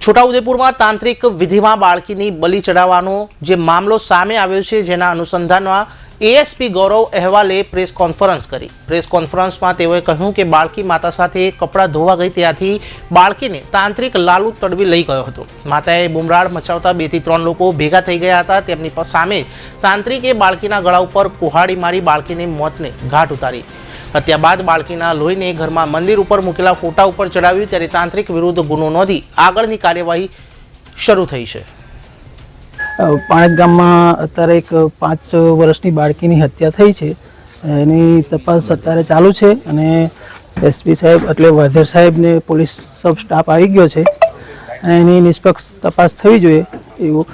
છોટાઉદેપુરમાં તાંત્રિક વિધિમાં બાળકીની બલિ ચડાવવાનો જે મામલો સામે આવ્યો છે, જેના અનુસંધાનમાં એએસપી ગૌરવ અહેવાલે પ્રેસ કોન્ફરન્સ કરી। પ્રેસ કોન્ફરન્સમાં તેઓએ કહ્યું કે બાળકી માતા સાથે કપડાં ધોવા ગઈ ત્યાંથી બાળકીને તાંત્રિક લાલુ તડવી લઈ ગયો હતો। માતાએ બુમરાળ મચાવતા 2 થી 3 લોકો ભેગા થઈ ગયા હતા। તેમની સામે તાંત્રિકે બાળકીના ગળા ઉપર કુહાડી મારી બાળકીને મોતને ઘાટ ઉતારી। હત્યા બાદ બાળકીના લોહીને ઘરમાં મંદિર ઉપર મૂકેલા ફોટા ઉપર ચડાવ્યું, ત્યારે તાંત્રિક વિરુદ્ધ ગુનો નોંધી આગળની કાર્યવાહી શરૂ થઈ છે। પાણેજ ગામમાં અત્યારે એક 5 વર્ષની બાળકીની હત્યા થઈ છે, એની તપાસ અત્યારે ચાલુ છે અને એસપી સાહેબ એટલે વાધેર સાહેબને પોલીસ સબ સ્ટાફ આવી ગયો છે અને એની નિષ્પક્ષ તપાસ થવી જોઈએ એવું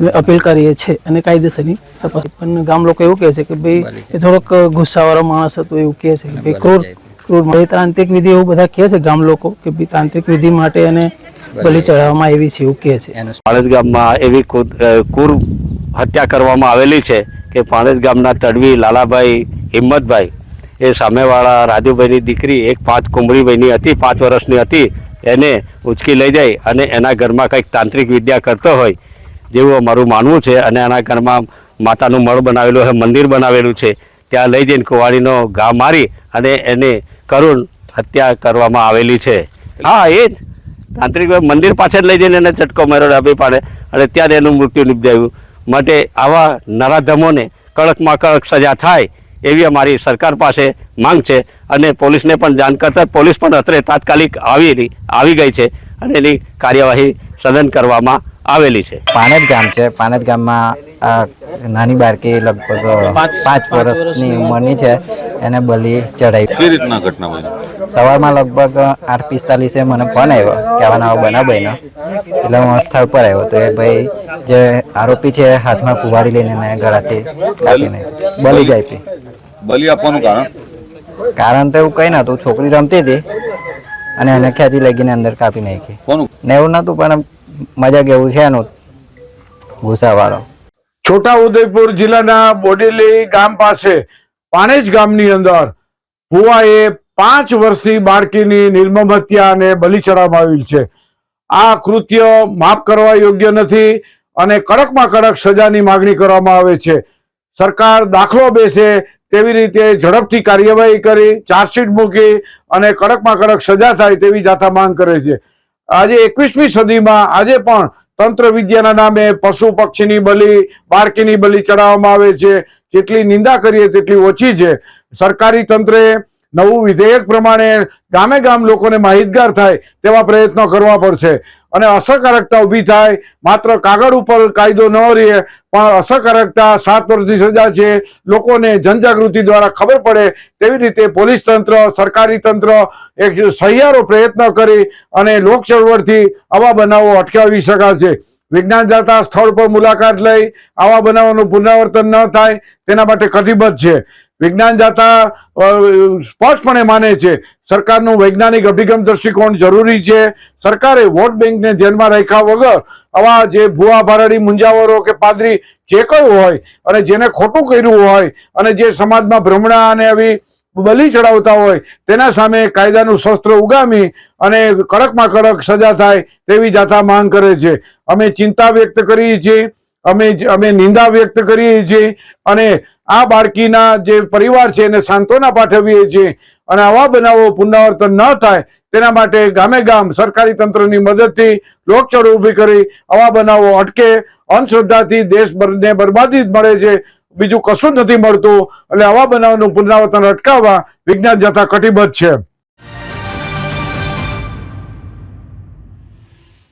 અમે અપીલ કરીએ છીએ અને કાયદેસરની તપાસ। પણ ગામ લોકો એવું કહે છે કે ભાઈ એ થોડોક ગુસ્સાવાળો માણસ હતો એવું કહે છે કે ભાઈ ક્રૂર તાંત્રિક વિધિ એવું બધા કહે છે ગામ લોકો કે ભાઈ તાંત્રિક વિધિ માટે એને બલિ ચડાવવામાં આવી છે એવું કહે છે। પાણેજ ગામમાં એવી ક્રૂર હત્યા કરવામાં આવેલી છે કે પાણેજ ગામના તડવી લાલાભાઈ હિંમતભાઈ એ સામેવાળા રાજુભાઈની દીકરી એક 5 કુંબળીભાઈની હતી, 5 વર્ષની હતી, એને ઉચકી લઈ જાય અને એના ઘરમાં કંઈક તાંત્રિક વિદ્યા કરતો હોય જેવું અમારું માનવું છે। અને એના ઘરમાં માતાનું મળ બનાવેલું છે, મંદિર બનાવેલું છે, ત્યાં લઈ જઈને કુવાડીનો ઘા મારી અને એને કરુણ હત્યા કરવામાં આવેલી છે। હા, એ જ તાંત્રિક મંદિર પાછળ લઈ જઈને એને ચટકો માર્યો ડાબી પાડે અને ત્યાં એનું મૃત્યુ નિપજાયું। માટે આવા નરાધમોને કડકમાં કડક સજા થાય એવી અમારી સરકાર પાસે માંગ છે અને પોલીસને પણ જાણ કરતા પોલીસ પણ અત્રે તાત્કાલિક આવી ગઈ છે અને એની કાર્યવાહી સઘન કરવામાં આવેલી છે। પાણેજ ગામ છે, પાણેજ ગામમાં નાની બાળકી લગભગ 5 વર્ષની ઉંમરની છે, એને બલિ ચડાવી। કઈ રીતના ઘટના બની? સવારમાં લગભગ 8:45 મને ફોન આવ્યો કે આવા બનાવ બન્યો, એટલે હું સ્થળ પર આવ્યો તો એ ભાઈ જે આરોપી છે હાથમાં કુવાડી લઈને એને ગળાથી કાપીને બલિ જ આપી। બલિ આપવાનું કારણ તો એવું કંઈ નહોતું, છોકરી રમતી હતી અને એને ખેંચી લઈ ગઈને અંદર કાપી નાખી। કોનું? ને એવું નહોતું પણ મજાક એવું છે એનું ગુસ્સાવાળો। છોટાઉદેપુર જિલ્લાના બોડેલી ગામ પાસે પાણેજ ગામની અંદર ભુવાએ 5 વર્ષની બાળકીની નિર્મમ હત્યા અને બલિ ચડાવવામાં આવેલ છે। આ કૃત્ય માફ કરવા યોગ્ય નથી અને કડકમાં કડક સજાની માગણી કરવામાં આવે છે। સરકાર દાખલો બેસે તેવી રીતે ઝડપથી કાર્યવાહી કરી ચાર્જશીટ મૂકી અને કડકમાં કડક સજા થાય તેવી જાતા માંગ કરે છે। આજે 21મી સદીમાં આજે પણ તંત્ર વિદ્યાના નામે પશુ પક્ષીની બલિ, બાળકીની બલિ ચડાવવામાં આવે છે। જેટલી નિંદા કરીએ તેટલી ઓછી છે। સરકારી તંત્રે નવું વિધેયક પ્રમાણે ગામે ગામ લોકોને માહિતગાર થાય તેવા પ્રયત્નો કરવા પડશે અને અસરકારકતા ઊભી થાય। માત્ર કાગળ ઉપર કાયદો ન રહે પણ અસરકારકતા 7 વર્ષની સજા છે, લોકોને જનજાગૃતિ દ્વારા ખબર પડે તેવી રીતે પોલીસ તંત્ર, સરકારી તંત્ર એક સહિયારો પ્રયત્ન કરી અને લોક ચળવળથી આવા બનાવો અટકાવી શકાશે। વિજ્ઞાન જાતા સ્થળ પર મુલાકાત લઈ આવા બનાવોનું પુનરાવર્તન ન થાય તેના માટે કટિબદ્ધ છે। વિજ્ઞાન જાતા સ્પષ્ટપણે માને છે સરકારનું વૈજ્ઞાનિક અભિગમ દૃષ્ટિકોણ જરૂરી છે। સરકારે વોટ બેંકને ધ્યાનમાં રાખ્યા વગર આવા જે ભુવા ભારાડી મુંજાવરો કે પાદરી જે કોઈ હોય અને જેને ખોટું કર્યું હોય અને જે સમાજમાં ભ્રમણા અને આવી બલિ ચડાવતા હોય તેના સામે કાયદાનું શસ્ત્ર ઉગામી અને કડકમાં કડક સજા થાય તેવી જાતા માંગ કરે છે। અમે ચિંતા વ્યક્ત કરીએ છીએ, અમે નિંદા વ્યક્ત કરીએ છીએ અને આ બાળકીના જે પરિવાર છે એને સાંત્વના પાઠવીએ છીએ અને આવા બનાવો પુનરાવર્તન ન થાય તેના માટે ગામે ગામ સરકારી તંત્રની મદદથી લોકચળવળ ઊભી કરી આવા બનાવો અટકે। અંધશ્રદ્ધાથી દેશને બરબાદી જ મળે છે, બીજું કશું જ નથી મળતું। એટલે આવા બનાવનું પુનરાવર્તન અટકાવવા વિજ્ઞાન જાતા કટિબદ્ધ છે।